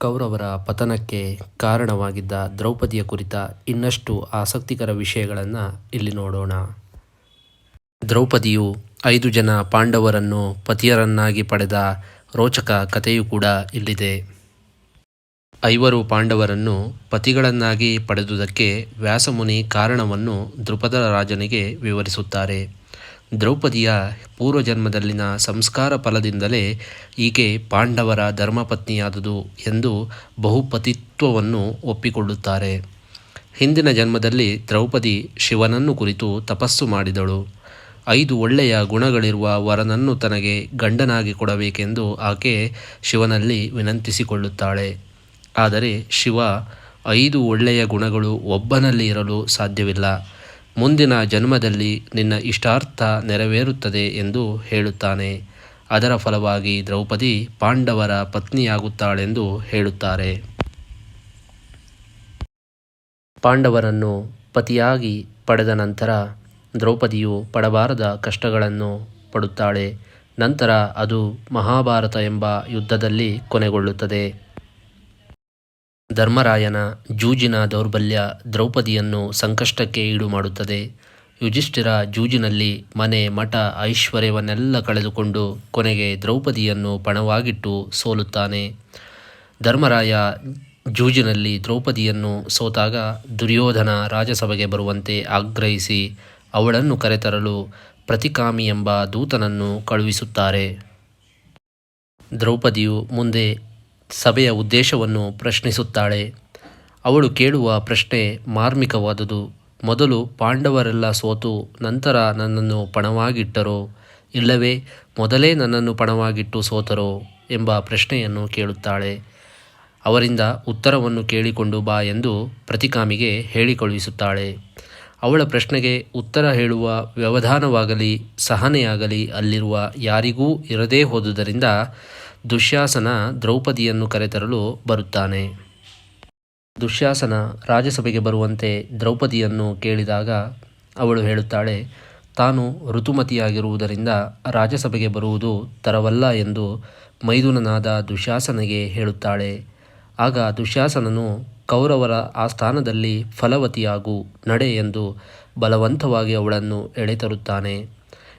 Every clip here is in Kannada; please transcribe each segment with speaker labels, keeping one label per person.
Speaker 1: ಕೌರವರ ಪತನಕ್ಕೆ ಕಾರಣವಾಗಿದ್ದ ದ್ರೌಪದಿಯ ಕುರಿತ ಇನ್ನಷ್ಟು ಆಸಕ್ತಿಕರ ವಿಷಯಗಳನ್ನು ಇಲ್ಲಿ ನೋಡೋಣ. ದ್ರೌಪದಿಯು 5 ಜನ ಪಾಂಡವರನ್ನು ಪತಿಯರನ್ನಾಗಿ ಪಡೆದ ರೋಚಕ ಕಥೆಯೂ ಕೂಡ ಇಲ್ಲಿದೆ. 5 ಪಾಂಡವರನ್ನು ಪತಿಗಳನ್ನಾಗಿ ಪಡೆದುದಕ್ಕೆ ವ್ಯಾಸಮುನಿ ಕಾರಣವನ್ನು ದ್ರುಪದ ರಾಜನಿಗೆ ವಿವರಿಸುತ್ತಾರೆ. ದ್ರೌಪದಿಯ ಪೂರ್ವಜನ್ಮದಲ್ಲಿನ ಸಂಸ್ಕಾರ ಫಲದಿಂದಲೇ ಈಕೆ ಪಾಂಡವರ ಧರ್ಮಪತ್ನಿಯಾದುದು ಎಂದು ಬಹುಪತಿತ್ವವನ್ನು ಒಪ್ಪಿಕೊಳ್ಳುತ್ತಾರೆ. ಹಿಂದಿನ ಜನ್ಮದಲ್ಲಿ ದ್ರೌಪದಿ ಶಿವನನ್ನು ಕುರಿತು ತಪಸ್ಸು ಮಾಡಿದಳು. 5 ಒಳ್ಳೆಯ ಗುಣಗಳಿರುವ ವರನನ್ನು ತನಗೆ ಗಂಡನಾಗಿ ಕೊಡಬೇಕೆಂದು ಆಕೆ ಶಿವನಲ್ಲಿ ವಿನಂತಿಸಿಕೊಳ್ಳುತ್ತಾಳೆ. ಆದರೆ ಶಿವ 5 ಒಳ್ಳೆಯ ಗುಣಗಳು ಒಬ್ಬನಲ್ಲಿ ಇರಲು ಸಾಧ್ಯವಿಲ್ಲ, ಮುಂದಿನ ಜನ್ಮದಲ್ಲಿ ನಿನ್ನ ಇಷ್ಟಾರ್ಥ ನೆರವೇರುತ್ತದೆ ಎಂದು ಹೇಳುತ್ತಾನೆ. ಅದರ ಫಲವಾಗಿ ದ್ರೌಪದಿ ಪಾಂಡವರ ಪತ್ನಿಯಾಗುತ್ತಾಳೆಂದು ಹೇಳುತ್ತಾರೆ. ಪಾಂಡವರನ್ನು ಪತಿಯಾಗಿ ಪಡೆದ ನಂತರ ದ್ರೌಪದಿಯು ಪಡಬಾರದ ಕಷ್ಟಗಳನ್ನು ಪಡುತ್ತಾಳೆ. ನಂತರ ಅದು ಮಹಾಭಾರತ ಎಂಬ ಯುದ್ಧದಲ್ಲಿ ಕೊನೆಗೊಳ್ಳುತ್ತದೆ. ಧರ್ಮರಾಯನ ಜೂಜಿನ ದೌರ್ಬಲ್ಯ ದ್ರೌಪದಿಯನ್ನು ಸಂಕಷ್ಟಕ್ಕೆ ಈಡು ಮಾಡುತ್ತದೆ. ಯುಧಿಷ್ಠಿರ ಜೂಜಿನಲ್ಲಿ ಮನೆ ಮಠ ಐಶ್ವರ್ಯವನ್ನೆಲ್ಲ ಕಳೆದುಕೊಂಡು ಕೊನೆಗೆ ದ್ರೌಪದಿಯನ್ನು ಪಣವಾಗಿಟ್ಟು ಸೋಲುತ್ತಾನೆ. ಧರ್ಮರಾಯ ಜೂಜಿನಲ್ಲಿ ದ್ರೌಪದಿಯನ್ನು ಸೋತಾಗ ದುರ್ಯೋಧನ ರಾಜಸಭೆಗೆ ಬರುವಂತೆ ಆಗ್ರಹಿಸಿ ಅವಳನ್ನು ಕರೆತರಲು ಪ್ರತಿಕಾಮಿ ಎಂಬ ದೂತನನ್ನು ಕಳುಹಿಸುತ್ತಾರೆ. ದ್ರೌಪದಿಯು ಮುಂದೆ ಸಭೆಯ ಉದ್ದೇಶವನ್ನು ಪ್ರಶ್ನಿಸುತ್ತಾಳೆ. ಅವಳು ಕೇಳುವ ಪ್ರಶ್ನೆ ಮಾರ್ಮಿಕವಾದುದು. ಮೊದಲು ಪಾಂಡವರೆಲ್ಲ ಸೋತು ನಂತರ ನನ್ನನ್ನು ಪಣವಾಗಿಟ್ಟರೋ, ಇಲ್ಲವೇ ಮೊದಲೇ ನನ್ನನ್ನು ಪಣವಾಗಿಟ್ಟು ಸೋತರೋ ಎಂಬ ಪ್ರಶ್ನೆಯನ್ನು ಕೇಳುತ್ತಾಳೆ. ಅವರಿಂದ ಉತ್ತರವನ್ನು ಕೇಳಿಕೊಂಡು ಬಾ ಎಂದು ಪ್ರತಿಕಾಮಿಗೆ ಹೇಳಿ ಕಳುಹಿಸುತ್ತಾಳೆ. ಅವಳ ಪ್ರಶ್ನೆಗೆ ಉತ್ತರ ಹೇಳುವ ವ್ಯವಧಾನವಾಗಲಿ ಸಹನೆಯಾಗಲಿ ಅಲ್ಲಿರುವ ಯಾರಿಗೂ ಇರದೇ ಹೋದುದರಿಂದ ದುಶ್ಯಾಸನ ದ್ರೌಪದಿಯನ್ನು ಕರೆತರಲು ಬರುತ್ತಾನೆ. ದುಶ್ಯಾಸನ ರಾಜಸಭೆಗೆ ಬರುವಂತೆ ದ್ರೌಪದಿಯನ್ನು ಕೇಳಿದಾಗ ಅವಳು ಹೇಳುತ್ತಾಳೆ, ತಾನು ಋತುಮತಿಯಾಗಿರುವುದರಿಂದ ರಾಜಸಭೆಗೆ ಬರುವುದು ತರವಲ್ಲ ಎಂದು ಮೈದುನನಾದ ದುಶ್ಯಾಸನಿಗೆ ಹೇಳುತ್ತಾಳೆ. ಆಗ ದುಶ್ಯಾಸನನು ಕೌರವರ ಆಸ್ಥಾನದಲ್ಲಿ ಫಲವತಿಯಾಗು ನಡೆ ಎಂದು ಬಲವಂತವಾಗಿ ಅವಳನ್ನು ಎಳೆತರುತ್ತಾನೆ.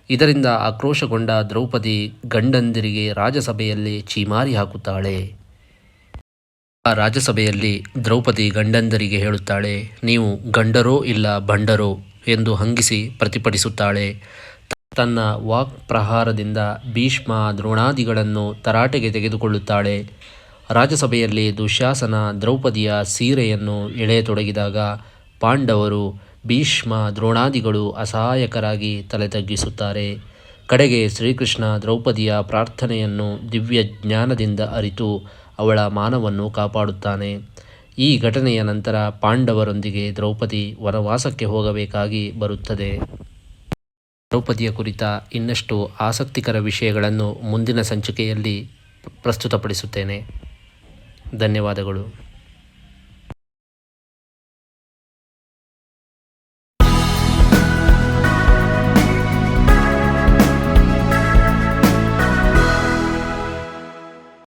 Speaker 1: ಇದರಿಂದ ಆಕ್ರೋಶಗೊಂಡ ದ್ರೌಪದಿ ಗಂಡಂದಿರಿಗೆ ರಾಜಸಭೆಯಲ್ಲಿ ಛೀಮಾರಿ ಹಾಕುತ್ತಾಳೆ. ಆ ರಾಜಸಭೆಯಲ್ಲಿ ದ್ರೌಪದಿ ಗಂಡಂದರಿಗೆ ಹೇಳುತ್ತಾಳೆ, ನೀವು ಗಂಡರೋ ಇಲ್ಲ ಬಂಡರೋ ಎಂದು ಹಂಗಿಸಿ ಪ್ರತಿಭಟಿಸುತ್ತಾಳೆ. ತನ್ನ ವಾಕ್ ಪ್ರಹಾರದಿಂದ ಭೀಷ್ಮ ದ್ರೋಣಾದಿಗಳನ್ನು ತರಾಟೆಗೆ ತೆಗೆದುಕೊಳ್ಳುತ್ತಾಳೆ. ರಾಜಸಭೆಯಲ್ಲಿ ದುಶ್ಯಾಸನ ದ್ರೌಪದಿಯ ಸೀರೆಯನ್ನು ಎಳೆಯತೊಡಗಿದಾಗ ಪಾಂಡವರು ಭೀಷ್ಮ ದ್ರೋಣಾದಿಗಳು ಅಸಹಾಯಕರಾಗಿ ತಲೆ ತಗ್ಗಿಸುತ್ತಾರೆ. ಕಡೆಗೆ ಶ್ರೀಕೃಷ್ಣ ದ್ರೌಪದಿಯ ಪ್ರಾರ್ಥನೆಯನ್ನು ದಿವ್ಯ ಜ್ಞಾನದಿಂದ ಅರಿತು ಅವಳ ಮಾನವನ್ನು ಕಾಪಾಡುತ್ತಾನೆ. ಈ ಘಟನೆಯ ನಂತರ ಪಾಂಡವರೊಂದಿಗೆ ದ್ರೌಪದಿ ವನವಾಸಕ್ಕೆ ಹೋಗಬೇಕಾಗಿ ಬರುತ್ತದೆ. ದ್ರೌಪದಿಯ ಕುರಿತ ಇನ್ನಷ್ಟು ಆಸಕ್ತಿಕರ ವಿಷಯಗಳನ್ನು ಮುಂದಿನ ಸಂಚಿಕೆಯಲ್ಲಿ ಪ್ರಸ್ತುತಪಡಿಸುತ್ತೇನೆ. ಧನ್ಯವಾದಗಳು.